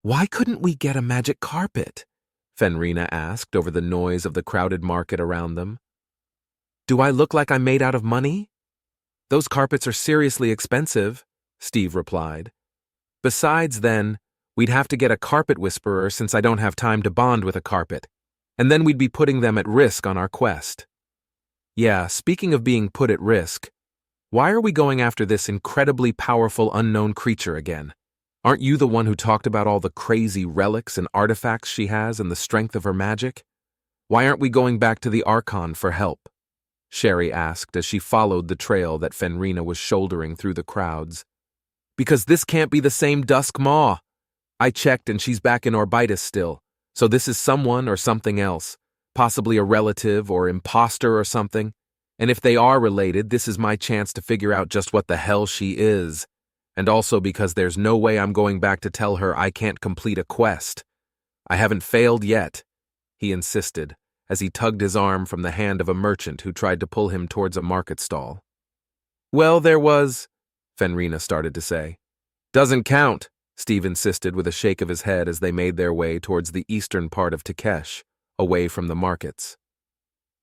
Why couldn't we get a magic carpet? Fenrina asked over the noise of the crowded market around them. Do I look like I'm made out of money? Those carpets are seriously expensive, Steve replied. Besides, then, we'd have to get a carpet whisperer since I don't have time to bond with a carpet, and then we'd be putting them at risk on our quest. Yeah, speaking of being put at risk, why are we going after this incredibly powerful unknown creature again? Aren't you the one who talked about all the crazy relics and artifacts she has and the strength of her magic? Why aren't we going back to the Archon for help? Sherry asked as she followed the trail that Fenrina was shouldering through the crowds. Because this can't be the same Dusk Maw. I checked and she's back in Orbitus still, so this is someone or something else, possibly a relative or imposter or something, and if they are related, this is my chance to figure out just what the hell she is, and also because there's no way I'm going back to tell her I can't complete a quest. I haven't failed yet, he insisted, as he tugged his arm from the hand of a merchant who tried to pull him towards a market stall. Well, there was, Fenrina started to say. Doesn't count, Steve insisted with a shake of his head as they made their way towards the eastern part of Takesh, away from the markets.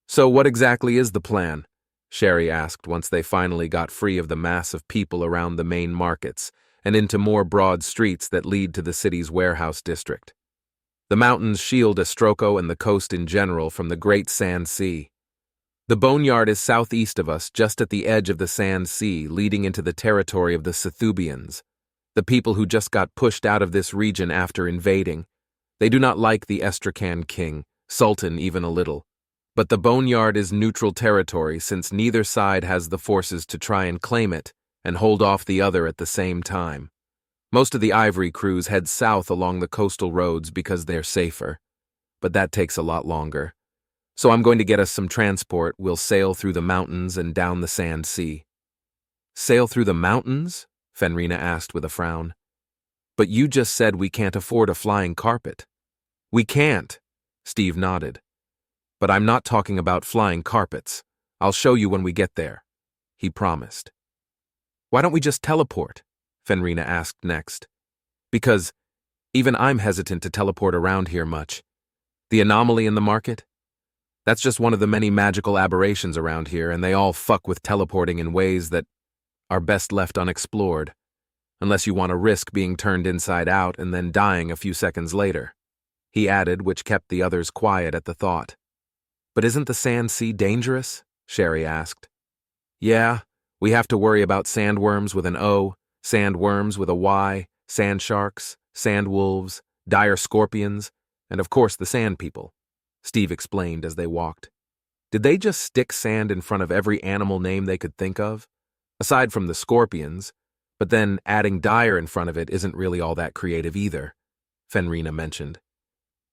So what exactly is the plan? Sherry asked once they finally got free of the mass of people around the main markets and into more broad streets that lead to the city's warehouse district. The mountains shield Estroko and the coast in general from the Great Sand Sea. The boneyard is southeast of us, just at the edge of the Sand Sea, leading into the territory of the Sethubians, the people who just got pushed out of this region after invading. They do not like the Estrakhan king, Sultan even a little. But the boneyard is neutral territory since neither side has the forces to try and claim it and hold off the other at the same time. Most of the ivory crews head south along the coastal roads because they're safer, but that takes a lot longer. So I'm going to get us some transport. We'll sail through the mountains and down the Sand Sea. Sail through the mountains? Fenrina asked with a frown. But you just said we can't afford a flying carpet. We can't, Steve nodded. But I'm not talking about flying carpets. I'll show you when we get there, he promised. Why don't we just teleport? Fenrina asked next. Because even I'm hesitant to teleport around here much. The anomaly in the market? That's just one of the many magical aberrations around here, and they all fuck with teleporting in ways that are best left unexplored, unless you want to risk being turned inside out and then dying a few seconds later, he added, which kept the others quiet at the thought. But isn't the Sand Sea dangerous? Sherry asked. Yeah, we have to worry about sandworms with an O, sandworms with a Y, sand sharks, sand wolves, dire scorpions, and of course the sand people, Steve explained as they walked. Did they just stick sand in front of every animal name they could think of? Aside from the scorpions, but then adding dire in front of it isn't really all that creative either, Fenrina mentioned.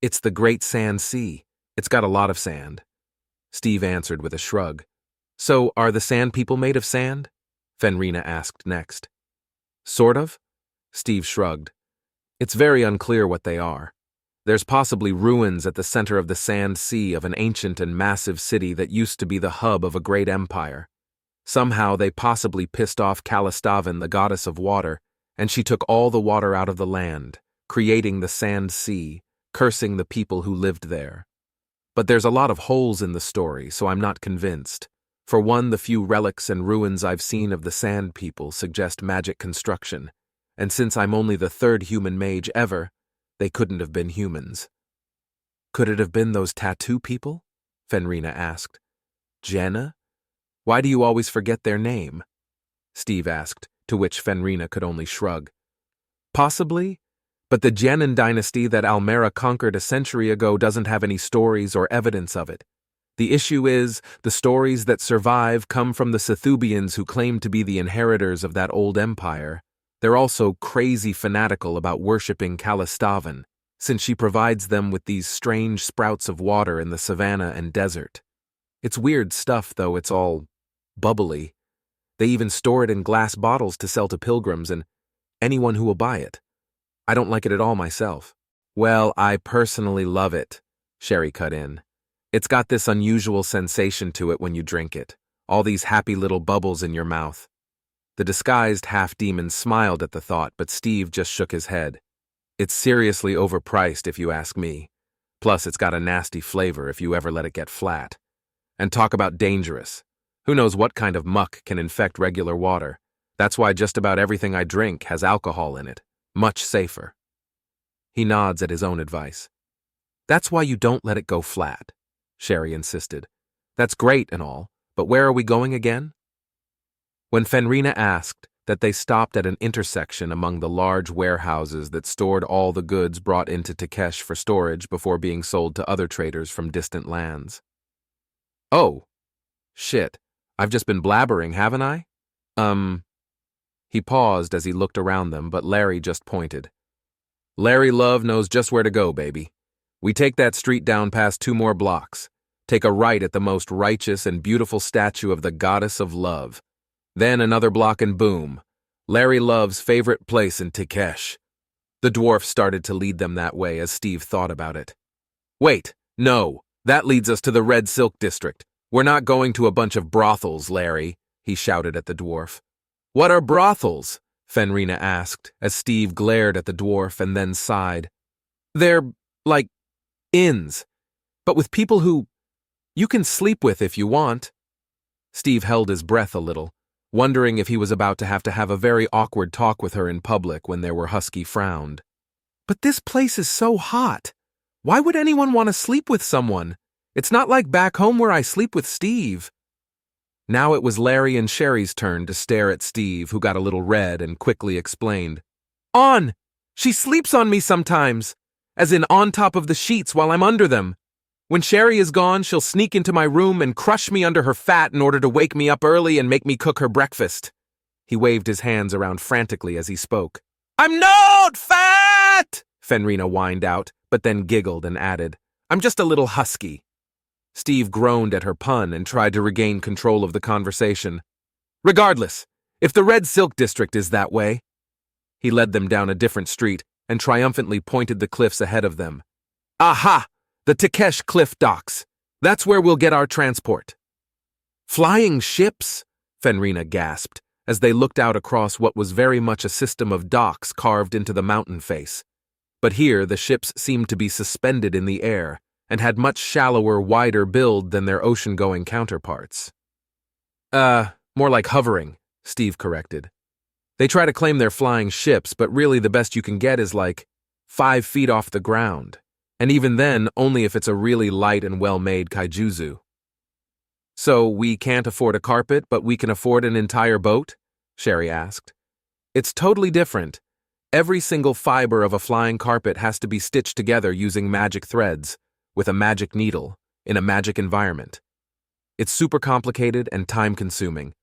It's the Great Sand Sea. It's got a lot of sand. Steve answered with a shrug. So, are the sand people made of sand? Fenrina asked next. Sort of? Steve shrugged. It's very unclear what they are. There's possibly ruins at the center of the Sand Sea of an ancient and massive city that used to be the hub of a great empire. Somehow they possibly pissed off Kalistavan, the goddess of water, and she took all the water out of the land, creating the Sand Sea, cursing the people who lived there. But there's a lot of holes in the story, so I'm not convinced. For one, the few relics and ruins I've seen of the Sand People suggest magic construction, and since I'm only the third human mage ever, they couldn't have been humans. Could it have been those tattoo people? Fenrina asked. Jenna? Why do you always forget their name? Steve asked, to which Fenrina could only shrug. Possibly, but the Genin dynasty that Almera conquered a century ago doesn't have any stories or evidence of it. The issue is, the stories that survive come from the Sethubians who claim to be the inheritors of that old empire. They're also crazy fanatical about worshipping Kalistavan, since she provides them with these strange sprouts of water in the savanna and desert. It's weird stuff, though. It's all bubbly. They even store it in glass bottles to sell to pilgrims and anyone who will buy it. I don't like it at all myself. Well, I personally love it, Sherry cut in. It's got this unusual sensation to it when you drink it, all these happy little bubbles in your mouth. The disguised half-demon smiled at the thought, but Steve just shook his head. It's seriously overpriced if you ask me. Plus, it's got a nasty flavor if you ever let it get flat. And talk about dangerous. Who knows what kind of muck can infect regular water? That's why just about everything I drink has alcohol in it. Much safer. He nods at his own advice. That's why you don't let it go flat, Sherry insisted. That's great and all, but where are we going again? When Fenrina asked that they stopped at an intersection among the large warehouses that stored all the goods brought into Takesh for storage before being sold to other traders from distant lands. Oh, shit, I've just been blabbering, haven't I? He paused as he looked around them, but Larry just pointed. Larry Love knows just where to go, baby. We take that street down past 2 more blocks, take a right at the most righteous and beautiful statue of the goddess of love. Then another block and boom, Larry Love's favorite place in Takesh. The dwarf started to lead them that way as Steve thought about it. Wait, no, that leads us to the Red Silk District. We're not going to a bunch of brothels, Larry, he shouted at the dwarf. What are brothels? Fenrina asked as Steve glared at the dwarf and then sighed. They're like inns, but with people who you can sleep with if you want. Steve held his breath a little, wondering if he was about to have a very awkward talk with her in public when their Husky frowned. But this place is so hot. Why would anyone want to sleep with someone? It's not like back home where I sleep with Steve. Now it was Larry and Sherry's turn to stare at Steve, who got a little red and quickly explained. She sleeps on me sometimes, as in on top of the sheets while I'm under them. When Sherry is gone, she'll sneak into my room and crush me under her fat in order to wake me up early and make me cook her breakfast. He waved his hands around frantically as he spoke. I'm not fat! Fenrina whined out, but then giggled and added, I'm just a little husky. Steve groaned at her pun and tried to regain control of the conversation. Regardless, if the Red Silk District is that way. He led them down a different street and triumphantly pointed the cliffs ahead of them. Aha! The Takesh Cliff Docks. That's where we'll get our transport. Flying ships? Fenrina gasped as they looked out across what was very much a system of docks carved into the mountain face. But here the ships seemed to be suspended in the air and had much shallower, wider build than their ocean-going counterparts. More like hovering, Steve corrected. They try to claim they're flying ships, but really the best you can get is like 5 feet off the ground. And even then, only if it's a really light and well-made kaijuzu. So we can't afford a carpet, but we can afford an entire boat? Sherry asked. It's totally different. Every single fiber of a flying carpet has to be stitched together using magic threads, with a magic needle, in a magic environment. It's super complicated and time-consuming.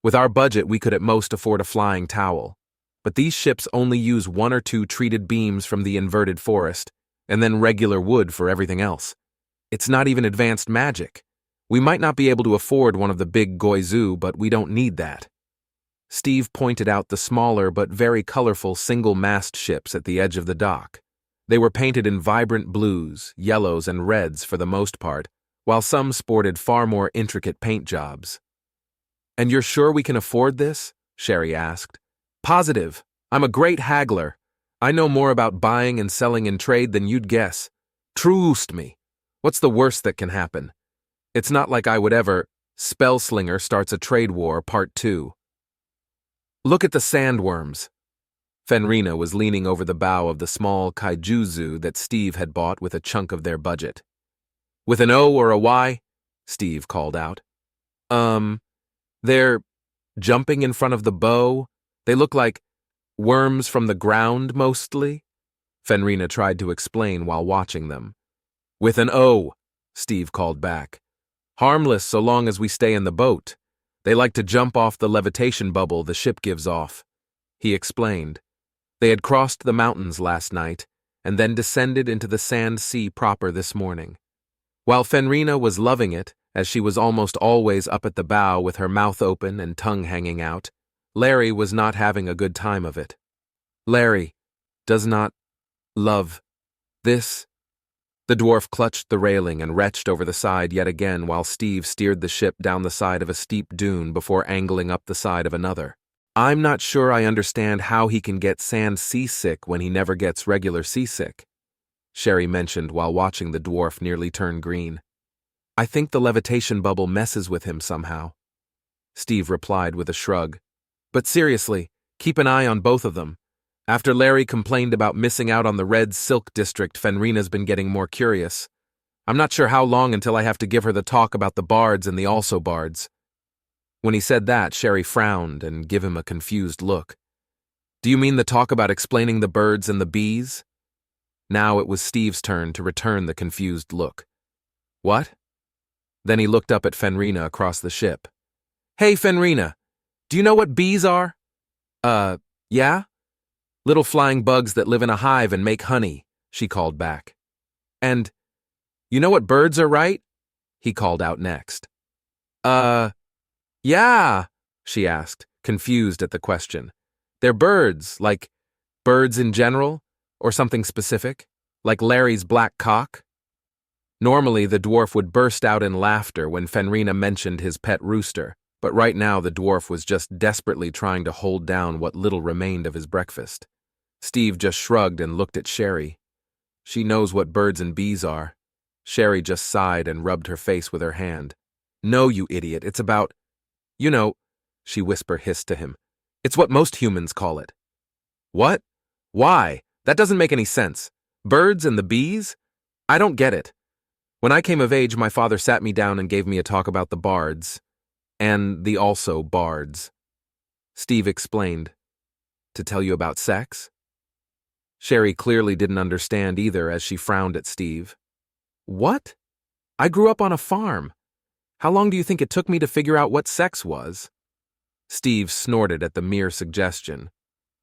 With our budget, we could at most afford a flying towel. But these ships only use 1 or 2 treated beams from the inverted forest, and then regular wood for everything else. It's not even advanced magic. We might not be able to afford one of the big goizu, but we don't need that. Steve pointed out the smaller but very colorful single-mast ships at the edge of the dock. They were painted in vibrant blues, yellows, and reds for the most part, while some sported far more intricate paint jobs. And you're sure we can afford this? Sherry asked. Positive. I'm a great haggler. I know more about buying and selling in trade than you'd guess. Trust me. What's the worst that can happen? It's not like I would ever. Spellslinger starts a trade war, part 2. Look at the sandworms. Fenrina was leaning over the bow of the small kaijuzu that Steve had bought with a chunk of their budget. With an O or a Y? Steve called out. They're jumping in front of the bow. They look like worms from the ground, mostly. Fenrina tried to explain while watching them. With an O, Steve called back. Harmless so long as we stay in the boat. They like to jump off the levitation bubble the ship gives off. He explained. They had crossed the mountains last night and then descended into the sand sea proper this morning. While Fenrina was loving it, as she was almost always up at the bow with her mouth open and tongue hanging out, Larry was not having a good time of it. Larry does not love this. The dwarf clutched the railing and retched over the side yet again while Steve steered the ship down the side of a steep dune before angling up the side of another. I'm not sure I understand how he can get sand seasick when he never gets regular seasick, Sherry mentioned while watching the dwarf nearly turn green. I think the levitation bubble messes with him somehow. Steve replied with a shrug. But seriously, keep an eye on both of them. After Larry complained about missing out on the Red Silk District, Fenrina's been getting more curious. I'm not sure how long until I have to give her the talk about the bards and the also bards. When he said that, Sherry frowned and gave him a confused look. Do you mean the talk about explaining the birds and the bees? Now it was Steve's turn to return the confused look. What? Then he looked up at Fenrina across the ship. Hey, Fenrina, do you know what bees are? Yeah? Little flying bugs that live in a hive and make honey, she called back. And, you know what birds are, right? He called out next. Yeah, she asked, confused at the question. They're birds, like birds in general, or something specific, like Larry's black cock? Normally, the dwarf would burst out in laughter when Fenrina mentioned his pet rooster, but right now the dwarf was just desperately trying to hold down what little remained of his breakfast. Steve just shrugged and looked at Sherry. She knows what birds and bees are. Sherry just sighed and rubbed her face with her hand. No, you idiot, it's about… You know, she hissed to him. It's what most humans call it. What? Why? That doesn't make any sense. Birds and the bees? I don't get it. When I came of age, my father sat me down and gave me a talk about the bards. And the also bards. Steve explained. To tell you about sex? Sherry clearly didn't understand either as she frowned at Steve. What? I grew up on a farm. How long do you think it took me to figure out what sex was? Steve snorted at the mere suggestion.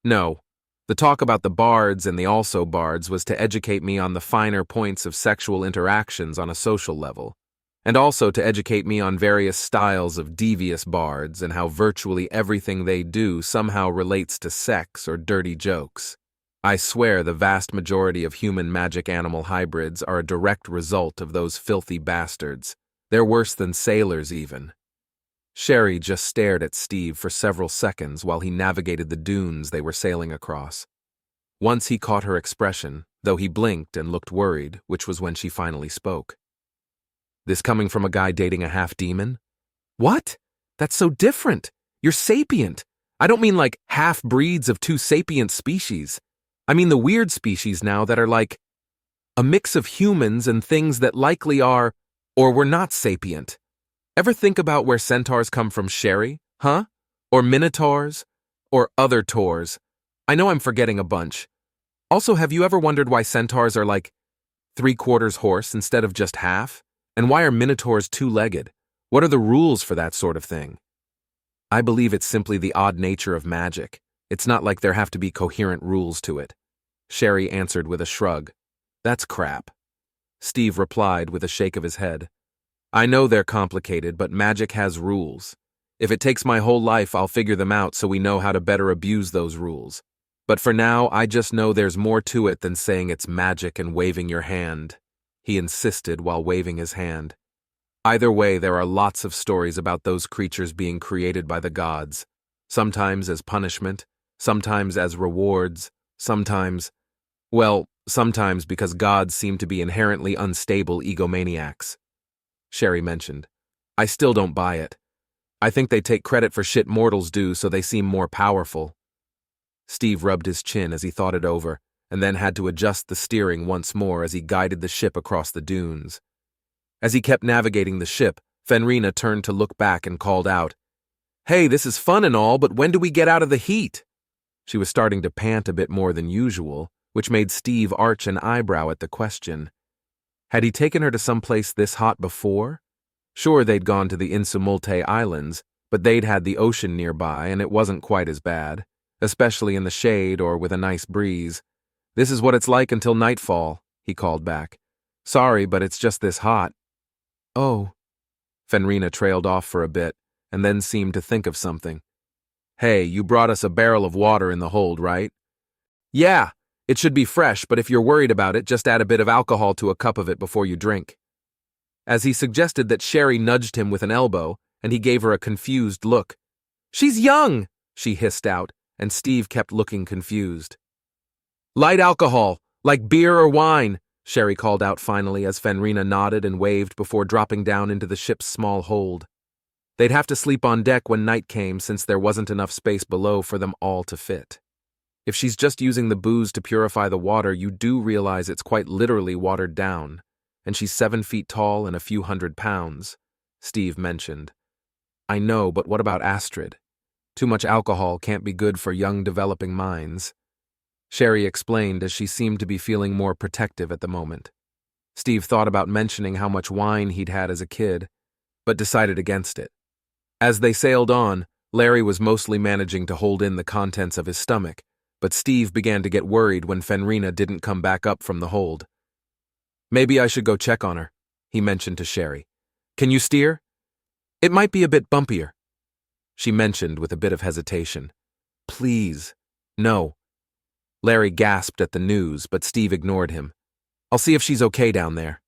No, the talk about the bards and the also bards was to educate me on the finer points of sexual interactions on a social level, and also to educate me on various styles of devious bards and how virtually everything they do somehow relates to sex or dirty jokes. I swear the vast majority of human magic-animal hybrids are a direct result of those filthy bastards. They're worse than sailors, even. Sherry just stared at Steve for several seconds while he navigated the dunes they were sailing across. Once he caught her expression, though he blinked and looked worried, which was when she finally spoke. This coming from a guy dating a half-demon? What? That's so different. You're sapient. I don't mean like half-breeds of two sapient species. I mean the weird species now that are like a mix of humans and things that likely are or were not sapient. Ever think about where centaurs come from, Sherry? Huh? Or minotaurs? Or other tours? I know I'm forgetting a bunch. Also, have you ever wondered why centaurs are like 3/4 horse instead of just half? And why are minotaurs two-legged? What are the rules for that sort of thing? I believe it's simply the odd nature of magic. It's not like there have to be coherent rules to it. Sherry answered with a shrug. That's crap. Steve replied with a shake of his head. I know they're complicated, but magic has rules. If it takes my whole life, I'll figure them out so we know how to better abuse those rules. But for now, I just know there's more to it than saying it's magic and waving your hand, he insisted while waving his hand. Either way, there are lots of stories about those creatures being created by the gods, sometimes as punishment, sometimes as rewards, sometimes because gods seem to be inherently unstable egomaniacs. Sherry mentioned. I still don't buy it. I think they take credit for shit mortals do so they seem more powerful. Steve rubbed his chin as he thought it over, and then had to adjust the steering once more as he guided the ship across the dunes. As he kept navigating the ship, Fenrina turned to look back and called out, Hey, this is fun and all, but when do we get out of the heat? She was starting to pant a bit more than usual, which made Steve arch an eyebrow at the question. Had he taken her to some place this hot before? Sure, they'd gone to the Insumulte Islands, but they'd had the ocean nearby and it wasn't quite as bad, especially in the shade or with a nice breeze. This is what it's like until nightfall, he called back. Sorry, but it's just this hot. Oh. Fenrina trailed off for a bit, and then seemed to think of something. Hey, you brought us a barrel of water in the hold, right? Yeah, it should be fresh, but if you're worried about it, just add a bit of alcohol to a cup of it before you drink. As he suggested that, Sherry nudged him with an elbow, and he gave her a confused look. She's young, she hissed out, and Steve kept looking confused. Light alcohol, like beer or wine, Sherry called out finally as Fenrina nodded and waved before dropping down into the ship's small hold. They'd have to sleep on deck when night came since there wasn't enough space below for them all to fit. If she's just using the booze to purify the water, you do realize it's quite literally watered down, and she's 7 feet tall and a few 100 pounds, Steve mentioned. I know, but what about Astrid? Too much alcohol can't be good for young developing minds. Sherry explained as she seemed to be feeling more protective at the moment. Steve thought about mentioning how much wine he'd had as a kid, but decided against it. As they sailed on, Larry was mostly managing to hold in the contents of his stomach, but Steve began to get worried when Fenrina didn't come back up from the hold. Maybe I should go check on her, he mentioned to Sherry. Can you steer? It might be a bit bumpier, she mentioned with a bit of hesitation. Please, no. Larry gasped at the news, but Steve ignored him. I'll see if she's okay down there.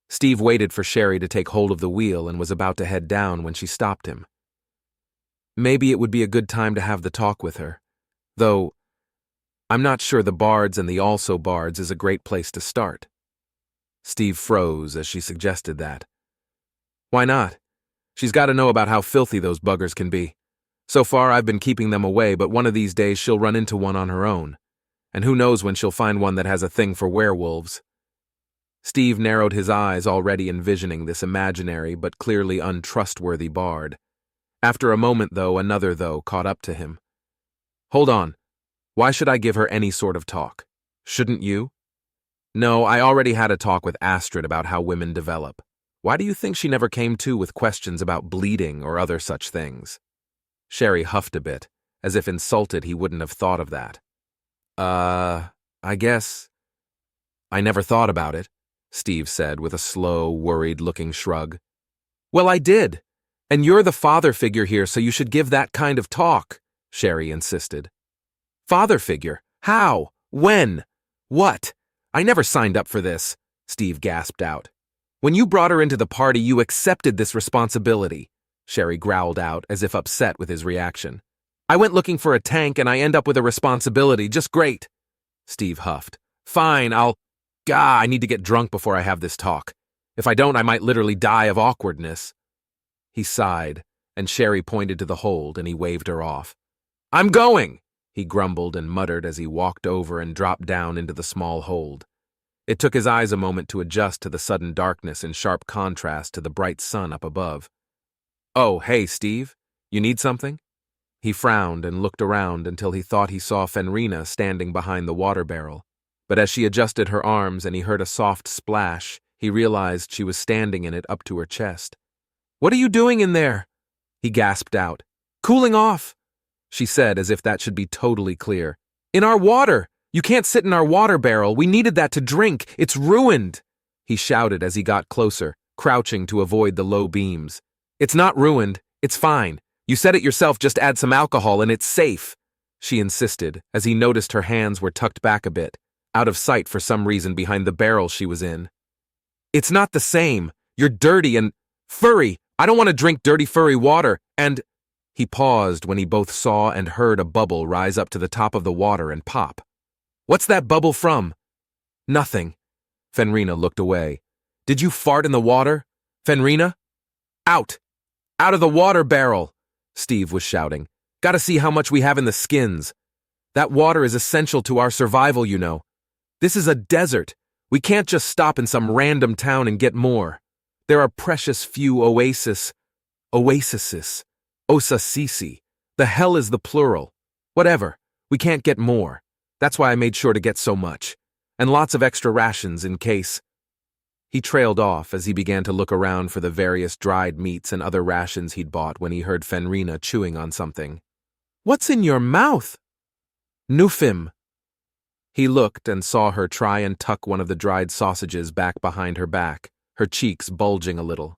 Steve waited for Sherry to take hold of the wheel and was about to head down when she stopped him. Maybe it would be a good time to have the talk with her, though I'm not sure the Bards and the Also Bards is a great place to start. Steve froze as she suggested that. Why not? She's got to know about how filthy those buggers can be. So far, I've been keeping them away, but one of these days she'll run into one on her own. And who knows when she'll find one that has a thing for werewolves. Steve narrowed his eyes, already envisioning this imaginary but clearly untrustworthy bard. After a moment, though, another caught up to him. Hold on. Why should I give her any sort of talk? Shouldn't you? No, I already had a talk with Astrid about how women develop. Why do you think she never came to with questions about bleeding or other such things? Sherry huffed a bit, as if insulted he wouldn't have thought of that. I guess. I never thought about it, Steve said with a slow, worried-looking shrug. Well, I did. And you're the father figure here, so you should give that kind of talk, Sherry insisted. Father figure? How? When? What? I never signed up for this, Steve gasped out. When you brought her into the party, you accepted this responsibility, Sherry growled out, as if upset with his reaction. I went looking for a tank and I end up with a responsibility. Just great. Steve huffed. Fine, I need to get drunk before I have this talk. If I don't, I might literally die of awkwardness. He sighed, and Sherry pointed to the hold and he waved her off. I'm going, he grumbled and muttered as he walked over and dropped down into the small hold. It took his eyes a moment to adjust to the sudden darkness in sharp contrast to the bright sun up above. Oh, hey, Steve, you need something? He frowned and looked around until he thought he saw Fenrina standing behind the water barrel. But as she adjusted her arms and he heard a soft splash, he realized she was standing in it up to her chest. What are you doing in there? He gasped out. Cooling off, she said as if that should be totally clear. In our water! You can't sit in our water barrel. We needed that to drink. It's ruined, he shouted as he got closer, crouching to avoid the low beams. It's not ruined. It's fine. You said it yourself, just add some alcohol and it's safe, she insisted as he noticed her hands were tucked back a bit, out of sight for some reason behind the barrel she was in. It's not the same. You're dirty and furry. I don't want to drink dirty furry water, and… He paused when he both saw and heard a bubble rise up to the top of the water and pop. What's that bubble from? Nothing. Fenrina looked away. Did you fart in the water? Fenrina? Out! Out of the water barrel! Steve was shouting. Gotta see how much we have in the skins. That water is essential to our survival, you know. This is a desert. We can't just stop in some random town and get more. There are precious few oases. Osasisi. The hell is the plural. Whatever. We can't get more. That's why I made sure to get so much. And lots of extra rations in case. He trailed off as he began to look around for the various dried meats and other rations he'd bought when he heard Fenrina chewing on something. What's in your mouth? Nufim. He looked and saw her try and tuck one of the dried sausages back behind her back, her cheeks bulging a little.